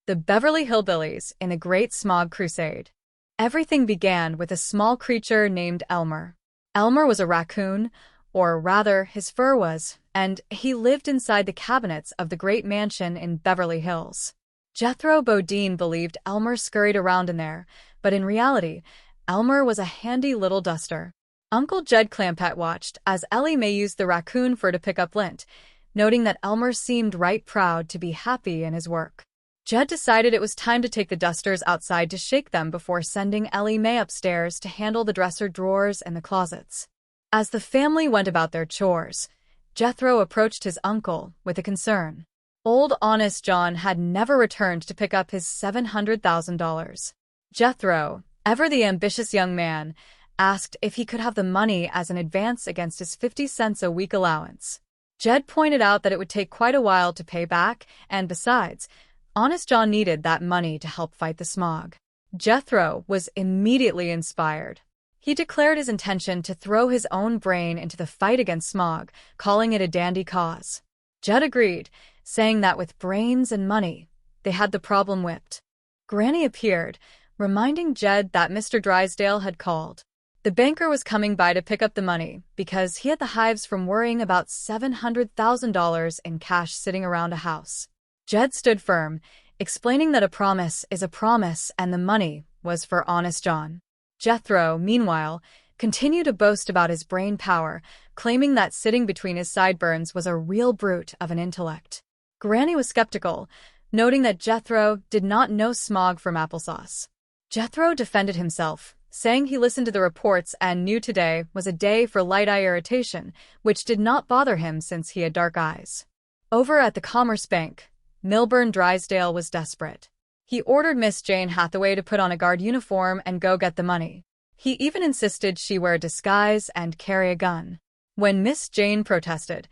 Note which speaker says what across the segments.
Speaker 1: The Beverly Hillbillies in a Great Smog Crusade. Everything began with a small creature named Elmer. Elmer was a raccoon, or rather, his fur was, and he lived inside the cabinets of the great mansion in Beverly Hills. Jethro Bodine believed Elmer scurried around in there, but in reality, Elmer was a handy little duster. Uncle Jed Clampett watched as Ellie Mae used the raccoon fur to pick up lint, noting that Elmer seemed right proud to be happy in his work. Jed decided it was time to take the dusters outside to shake them before sending Ellie Mae upstairs to handle the dresser drawers and the closets. As the family went about their chores, Jethro approached his uncle with a concern. Old Honest John had never returned to pick up his $700,000. Jethro, ever the ambitious young man, asked if he could have the money as an advance against his 50 cents a week allowance. Jed pointed out that it would take quite a while to pay back, and besides, Honest John needed that money to help fight the smog. Jethro was immediately inspired. He declared his intention to throw his own brain into the fight against smog, calling it a dandy cause. Jed agreed, saying that with brains and money, they had the problem whipped. Granny appeared, reminding Jed that Mr. Drysdale had called. The banker was coming by to pick up the money because he had the hives from worrying about $700,000 in cash sitting around a house. Jed stood firm, explaining that a promise is a promise and the money was for Honest John. Jethro, meanwhile, continued to boast about his brain power, claiming that sitting between his sideburns was a real brute of an intellect. Granny was skeptical, noting that Jethro did not know smog from applesauce. Jethro defended himself, saying he listened to the reports and knew today was a day for light eye irritation, which did not bother him since he had dark eyes. Over at the Commerce Bank, Milburn Drysdale was desperate. He ordered Miss Jane Hathaway to put on a guard uniform and go get the money. He even insisted she wear a disguise and carry a gun. When Miss Jane protested,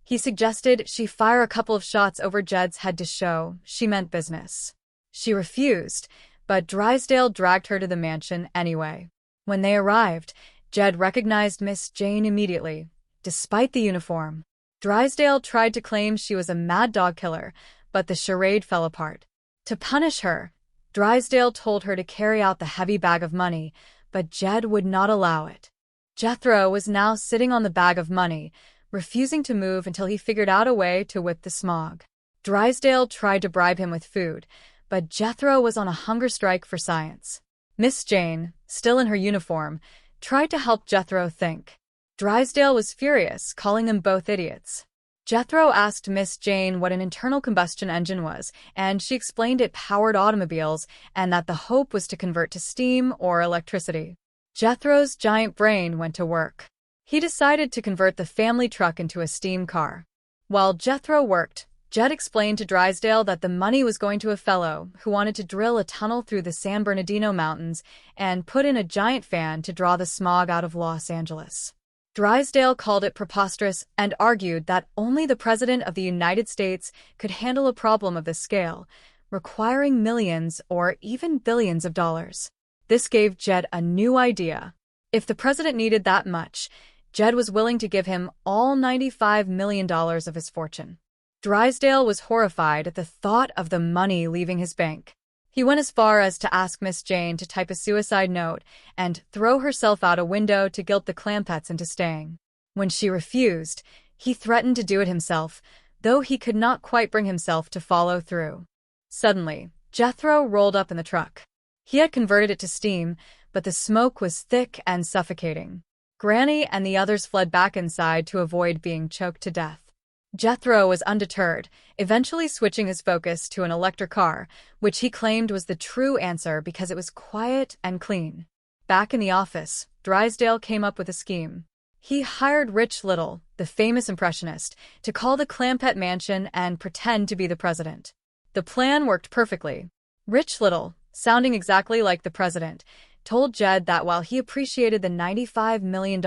Speaker 1: he suggested she fire a couple of shots over Jed's head to show she meant business. She refused, but Drysdale dragged her to the mansion anyway. When they arrived, Jed recognized Miss Jane immediately, despite the uniform. Drysdale tried to claim she was a mad dog killer, but the charade fell apart. To punish her, Drysdale told her to carry out the heavy bag of money, but Jed would not allow it. Jethro was now sitting on the bag of money, refusing to move until he figured out a way to whip the smog. Drysdale tried to bribe him with food, but Jethro was on a hunger strike for science. Miss Jane, still in her uniform, tried to help Jethro think. Drysdale was furious, calling them both idiots. Jethro asked Miss Jane what an internal combustion engine was, and she explained it powered automobiles and that the hope was to convert to steam or electricity. Jethro's giant brain went to work. He decided to convert the family truck into a steam car. While Jethro worked, Jed explained to Drysdale that the money was going to a fellow who wanted to drill a tunnel through the San Bernardino Mountains and put in a giant fan to draw the smog out of Los Angeles. Drysdale called it preposterous and argued that only the President of the United States could handle a problem of this scale, requiring millions or even billions of dollars. This gave Jed a new idea. If the president needed that much, Jed was willing to give him all $95 million of his fortune. Drysdale was horrified at the thought of the money leaving his bank. He went as far as to ask Miss Jane to type a suicide note and throw herself out a window to guilt the Clampetts into staying. When she refused, he threatened to do it himself, though he could not quite bring himself to follow through. Suddenly, Jethro rolled up in the truck. He had converted it to steam, but the smoke was thick and suffocating. Granny and the others fled back inside to avoid being choked to death. Jethro was undeterred, eventually switching his focus to an electric car, which he claimed was the true answer because it was quiet and clean. Back in the office, Drysdale came up with a scheme. He hired Rich Little, the famous impressionist, to call the Clampett mansion and pretend to be the president. The plan worked perfectly. Rich Little, sounding exactly like the president, told Jed that while he appreciated the $95 million,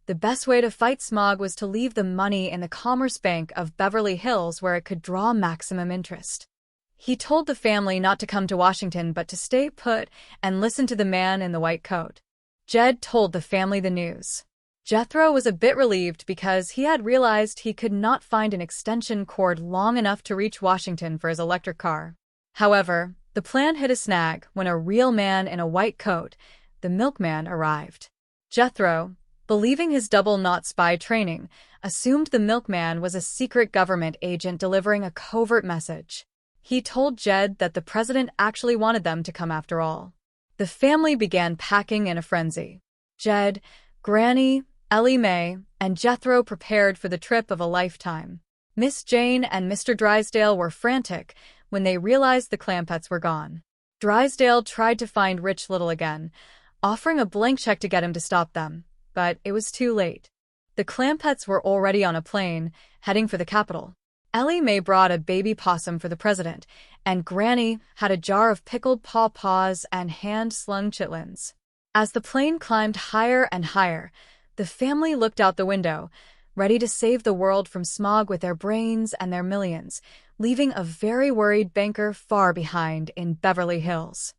Speaker 1: the best way to fight smog was to leave the money in the Commerce Bank of Beverly Hills where it could draw maximum interest. He told the family not to come to Washington but to stay put and listen to the man in the white coat. Jed told the family the news. Jethro was a bit relieved because he had realized he could not find an extension cord long enough to reach Washington for his electric car. However, the plan hit a snag when a real man in a white coat, the milkman, arrived. Jethro, believing his double-knot spy training, assumed the milkman was a secret government agent delivering a covert message. He told Jed that the president actually wanted them to come after all. The family began packing in a frenzy. Jed, Granny, Ellie Mae, and Jethro prepared for the trip of a lifetime. Miss Jane and Mr. Drysdale were frantic when they realized the Clampetts were gone. Drysdale tried to find Rich Little again, offering a blank check to get him to stop them, but it was too late. The Clampetts were already on a plane, heading for the capital. Ellie Mae brought a baby possum for the president, and Granny had a jar of pickled pawpaws and hand-slung chitlins. As the plane climbed higher and higher, the family looked out the window, ready to save the world from smog with their brains and their millions, leaving a very worried banker far behind in Beverly Hills.